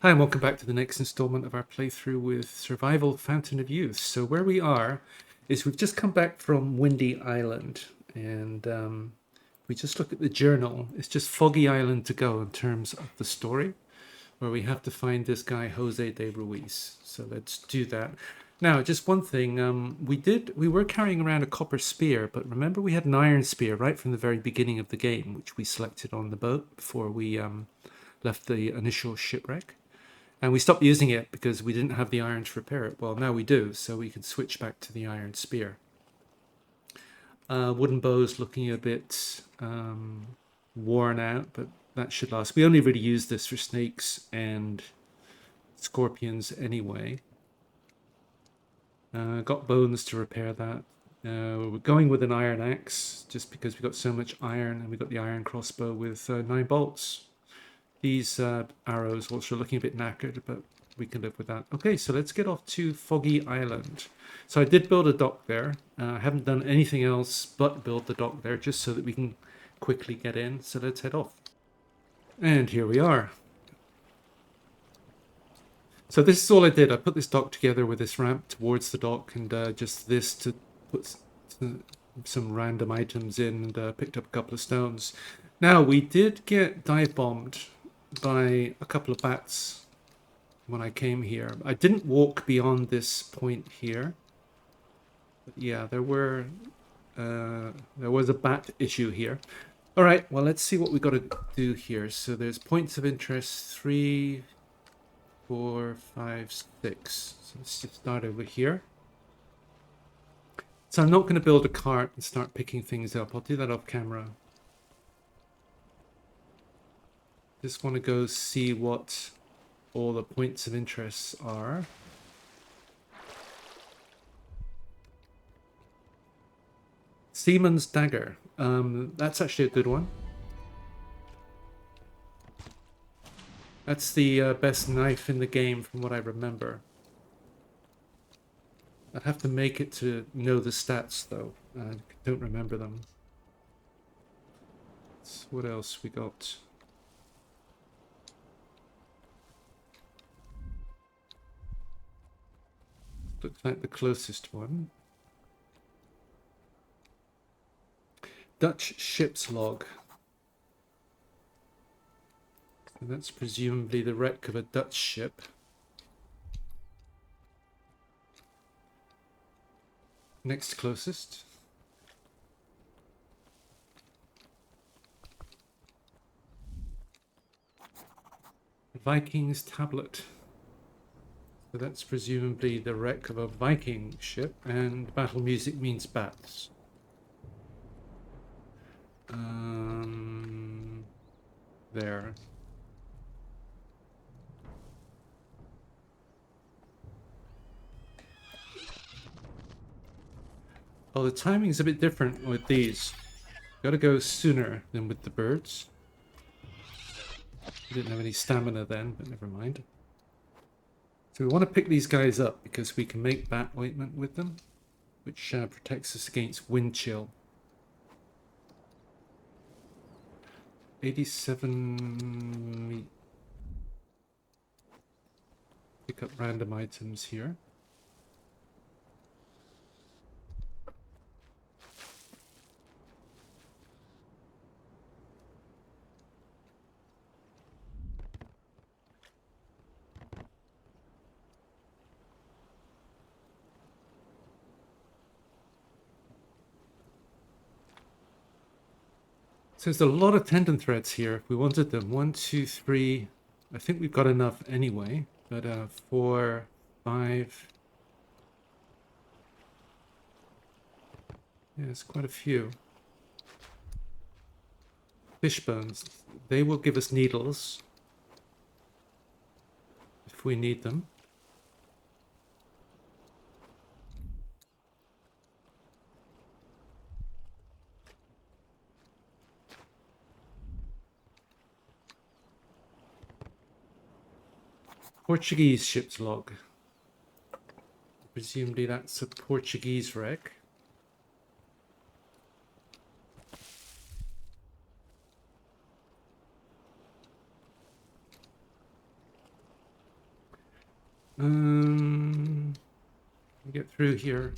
Hi, and welcome back to the next installment of our playthrough with Survival Fountain of Youth. So where we are is we've just come back from Windy Island, and we just look at the journal. It's just Foggy Island to go in terms of the story, where we have to find this guy Jose de Ruiz. So let's do that. Now, just one thing. We were carrying around a copper spear, but remember we had an iron spear right from the very beginning of the game, which we selected on the boat before we left the initial shipwreck. And we stopped using it because we didn't have the iron to repair it. Well, now we do, so we can switch back to the iron spear. Wooden bow's looking a bit worn out, but that should last. We only really use this for snakes and scorpions anyway. Got bones to repair that. We're going with an iron axe just because we got so much iron, and we got the iron crossbow with 9 bolts. These arrows also looking a bit knackered, but we can live with that. Okay, so let's get off to Foggy Island. So I did build a dock there. I haven't done anything else but build the dock there just so that we can quickly get in. So let's head off. And here we are. So this is all I did. I put this dock together with this ramp towards the dock and just this to put some random items in and picked up a couple of stones. Now, we did get dive bombed by a couple of bats when I came here. I didn't walk beyond this point here. But yeah, there was a bat issue here. All right, well, let's see what we got to do here. So there's points of interest 3, 4, 5, 6. So let's just start over here. So I'm not going to build a cart and start picking things up. I'll do that off camera. Just want to go see what all the points of interest are. Seaman's Dagger. That's actually a good one. That's the best knife in the game from what I remember. I'd have to make it to know the stats though. I don't remember them. So what else we got? Looks like the closest one. Dutch ship's log. So that's presumably the wreck of a Dutch ship. Next closest. Viking's tablet. So that's presumably the wreck of a Viking ship, and battle music means bats. There. Oh, the timing's a bit different with these. Gotta go sooner than with the birds. Didn't have any stamina then, but never mind. So we want to pick these guys up because we can make bat ointment with them, which protects us against wind chill. 87 meat. Pick up random items here. So there's a lot of tendon threads here if we wanted them. 1, 2, 3. I think we've got enough anyway. But 4, 5. Yeah, it's quite a few. Fish bones. They will give us needles if we need them. Portuguese ship's log. Presumably that's a Portuguese wreck. Get through here.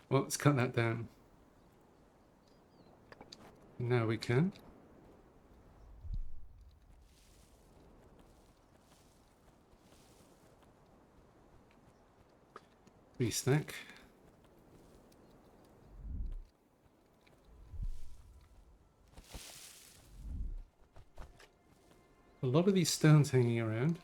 Well, let's cut that down. Now we can. Re-stack. A lot of these stones hanging around.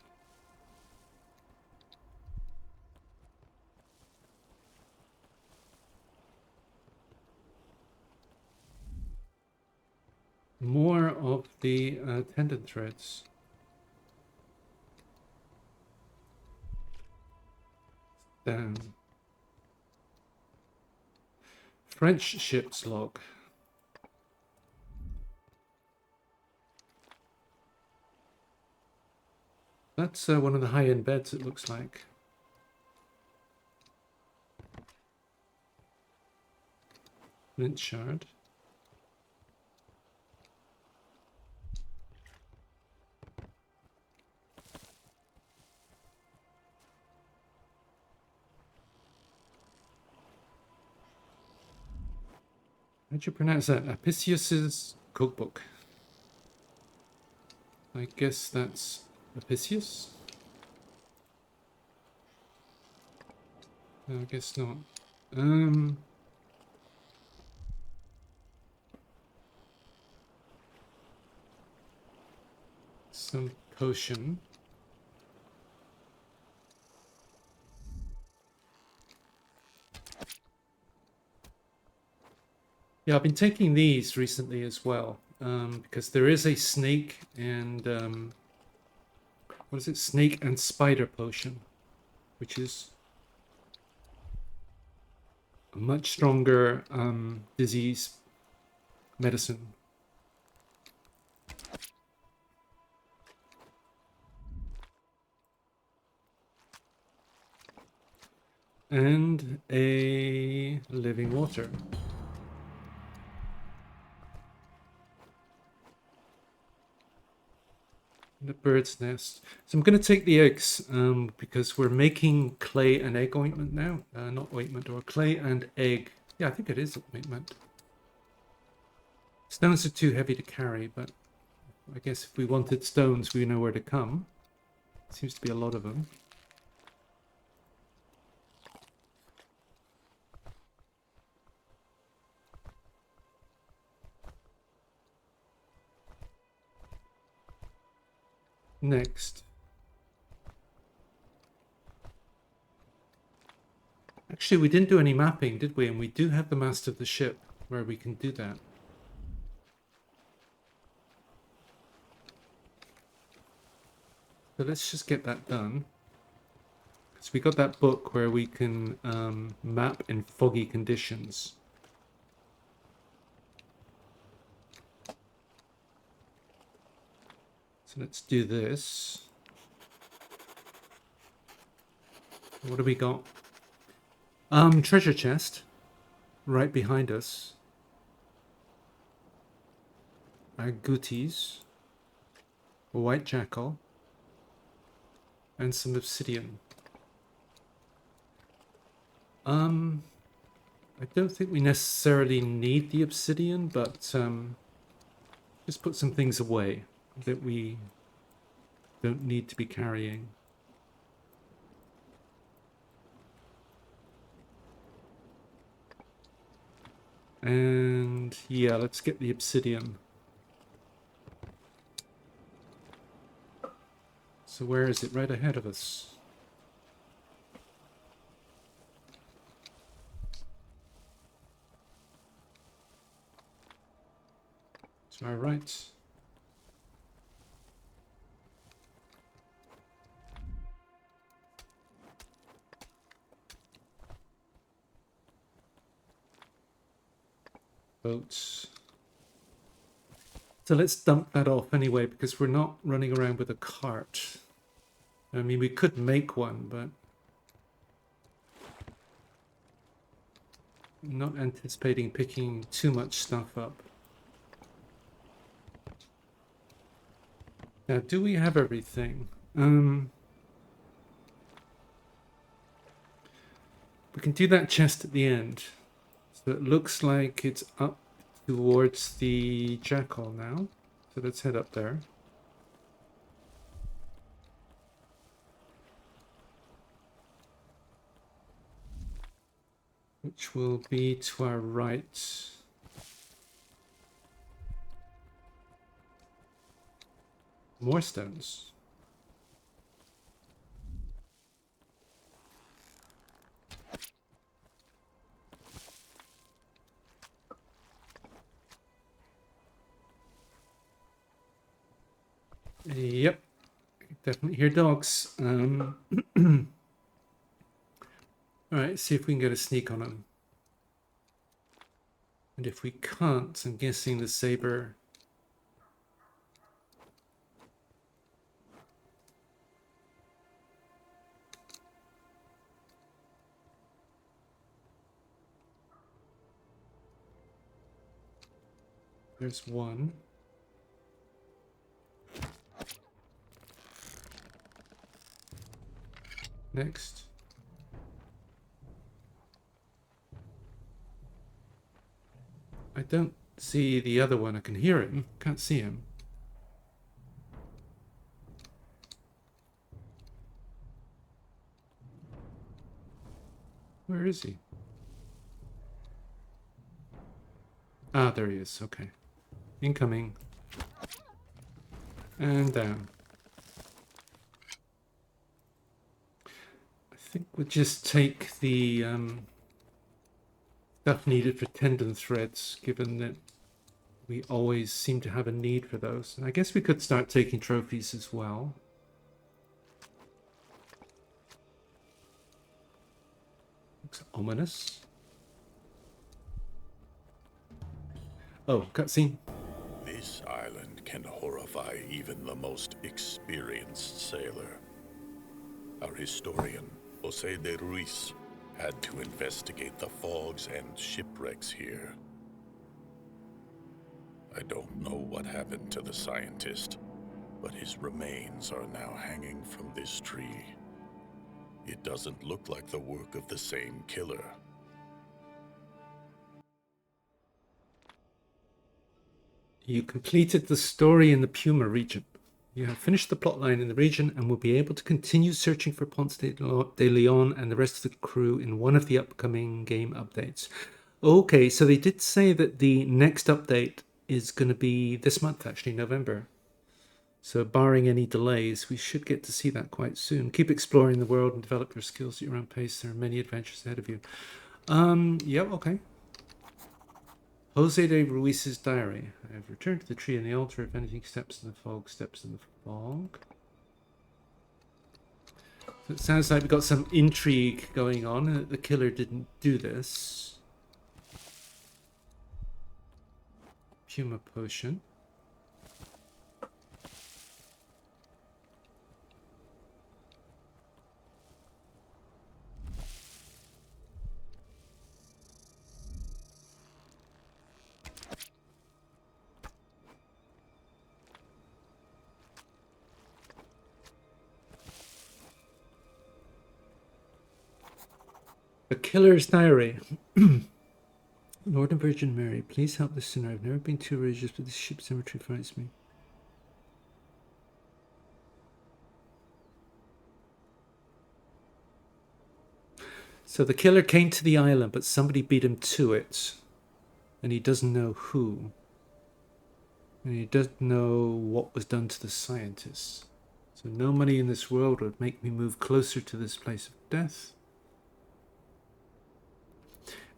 More of the tendon threads. Down. French ship's log. That's one of the high-end beds, it looks like. Flint shard. How'd you pronounce that? Apicius's cookbook. I guess that's Apicius? No, I guess not. Some potion. Yeah, I've been taking these recently as well, because there is a snake and what is it? Snake and spider potion, which is a much stronger disease medicine. And a living water. The bird's nest. So I'm going to take the eggs because we're making clay and egg ointment now. Not ointment, or clay and egg. Yeah, I think it is ointment. Stones are too heavy to carry, but I guess if we wanted stones, we know where to come. Seems to be a lot of them. Next. Actually, we didn't do any mapping, did we? And we do have the mast of the ship where we can do that. So let's just get that done. So we got that book where we can map in foggy conditions. So let's do this. What do we got? Treasure chest right behind us. Agoutis, a white jackal, and some obsidian. I don't think we necessarily need the obsidian, but just put some things away that we don't need to be carrying. And yeah, let's get the obsidian. So where is it? Right ahead of us. To our right. Boats. So let's dump that off anyway, because we're not running around with a cart. I mean, we could make one, but I'm not anticipating picking too much stuff up. Now, do we have everything? We can do that chest at the end. So it looks like it's up towards the jackal now. So let's head up there. Which will be to our right. More stones. Yep, definitely hear dogs. All right, see if we can get a sneak on them. And if we can't, I'm guessing the saber. There's one. Next. I don't see the other one. I can hear him. Can't see him. Where is he? Ah, there he is. Okay. Incoming. And down. I think we'll just take the stuff needed for tendon threads, given that we always seem to have a need for those. And I guess we could start taking trophies as well. Looks ominous. Oh, cutscene. This island can horrify even the most experienced sailor. Our historian, Jose de Ruiz, had to investigate the fogs and shipwrecks here. I don't know what happened to the scientist, but his remains are now hanging from this tree. It doesn't look like the work of the same killer. You completed the story in the Puma region. You have finished the plotline in the region and will be able to continue searching for Ponce de Leon and the rest of the crew in one of the upcoming game updates. Okay, so they did say that the next update is going to be this month, actually, November. So barring any delays, we should get to see that quite soon. Keep exploring the world and develop your skills at your own pace. There are many adventures ahead of you. Yeah, okay. Jose de Ruiz's diary. I have returned to the tree and the altar. If anything steps in the fog, steps in the fog. So it sounds like we've got some intrigue going on and that the killer didn't do this. Puma potion. The Killer's Diary. Lord and Virgin Mary, please help the sinner. I've never been too religious, but this ship cemetery frightens me. So the killer came to the island, but somebody beat him to it. And he doesn't know who. And he doesn't know what was done to the scientists. So no money in this world would make me move closer to this place of death.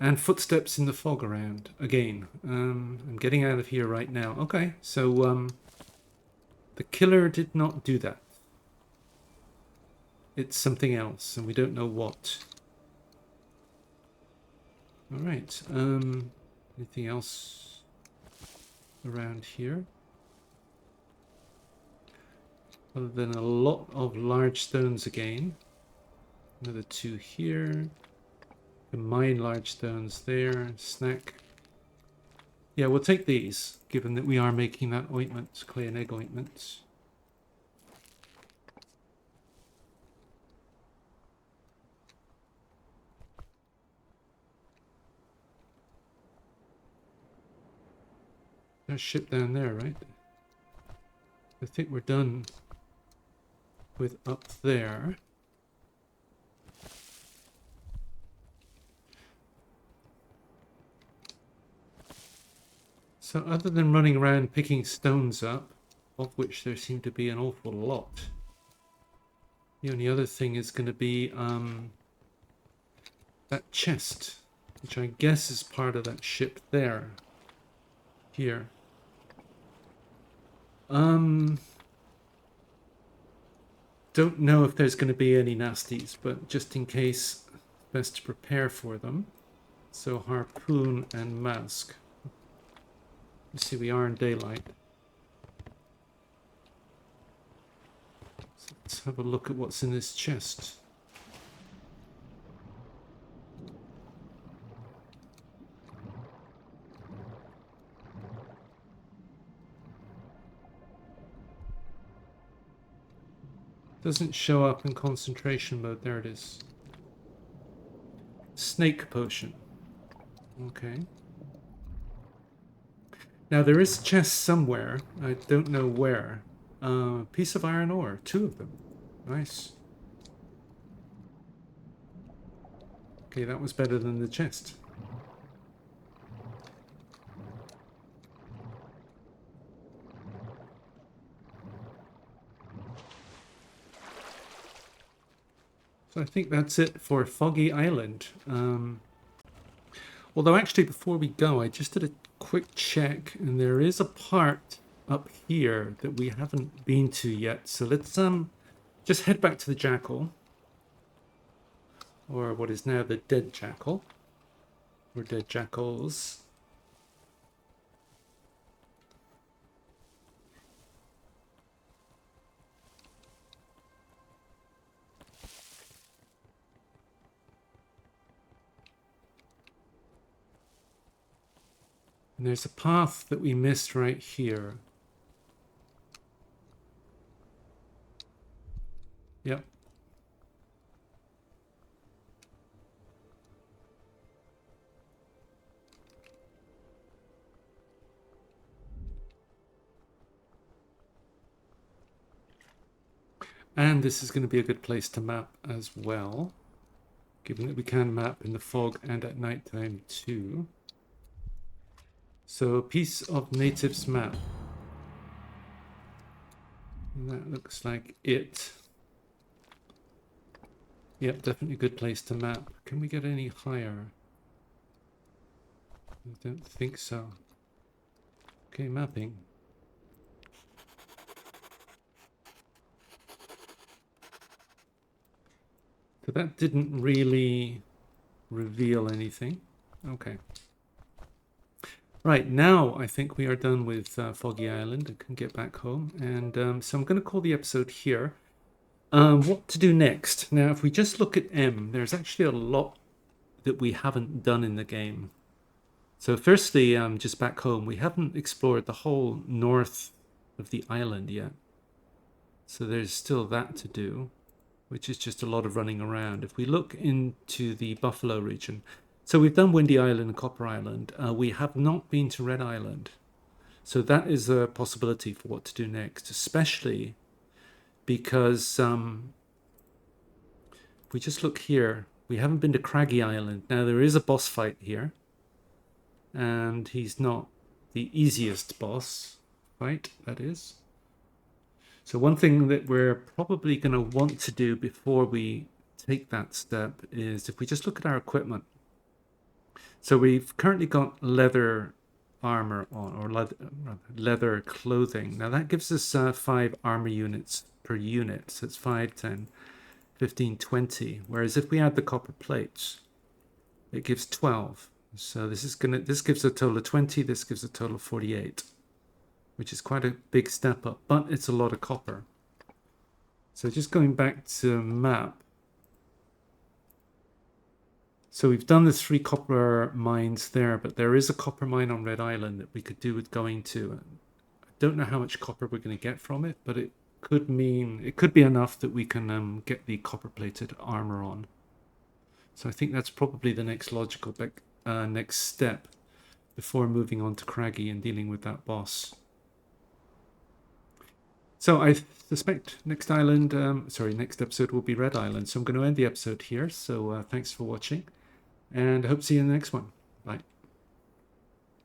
And footsteps in the fog around. Again, I'm getting out of here right now. Okay, so the killer did not do that. It's something else, and we don't know what. All right. Anything else around here? Other than a lot of large stones again. Another two here. Mine large stones there. Snack. Yeah, we'll take these, given that we are making that ointment, clay and egg ointment. There's ship down there, right? I think we're done with up there. So other than running around picking stones up, of which there seem to be an awful lot, the only other thing is going to be that chest, which I guess is part of that ship there. Here. Don't know if there's going to be any nasties, but just in case, best to prepare for them. So harpoon and mask. You see, we are in daylight. So let's have a look at what's in this chest. Doesn't show up in concentration mode. There it is. Snake potion. Okay. Now there is a chest somewhere. I don't know where. Piece of iron ore. 2 of them. Nice. Okay, that was better than the chest. So I think that's it for Foggy Island. Although actually before we go, I just did a quick check and there is a part up here that we haven't been to yet. So let's just head back to the Jackal, or what is now the Dead Jackal, or Dead Jackals. And there's a path that we missed right here. Yep. And this is going to be a good place to map as well, given that we can map in the fog and at nighttime too. So a piece of natives map. And that looks like it. Yep, definitely a good place to map. Can we get any higher? I don't think so. Okay, mapping. So that didn't really reveal anything. Okay. Right, now I think we are done with Foggy Island. I can get back home. And so I'm going to call the episode here. What to do next? Now, if we just look at M, there's actually a lot that we haven't done in the game. So firstly, just back home, we haven't explored the whole north of the island yet. So there's still that to do, which is just a lot of running around. If we look into the Buffalo region, so we've done Windy Island and Copper Island. We have not been to Red Island. So that is a possibility for what to do next, especially because if we just look here, we haven't been to Craggy Island. Now there is a boss fight here, and he's not the easiest boss fight, that is. So one thing that we're probably going to want to do before we take that step is if we just look at our equipment. So we've currently got leather armor on, or leather clothing. Now that gives us 5 armor units per unit. So it's 5, 10, 15, 20. Whereas if we add the copper plates, it gives 12. So this gives a total of 20. This gives a total of 48, which is quite a big step up, but it's a lot of copper. So just going back to map. So we've done the 3 copper mines there, but there is a copper mine on Red Island that we could do with going to. I don't know how much copper we're going to get from it, but it could be enough that we can get the copper-plated armor on. So I think that's probably the next logical next step before moving on to Craggy and dealing with that boss. So I suspect next episode will be Red Island. So I'm going to end the episode here. So thanks for watching, and I hope to see you in the next one.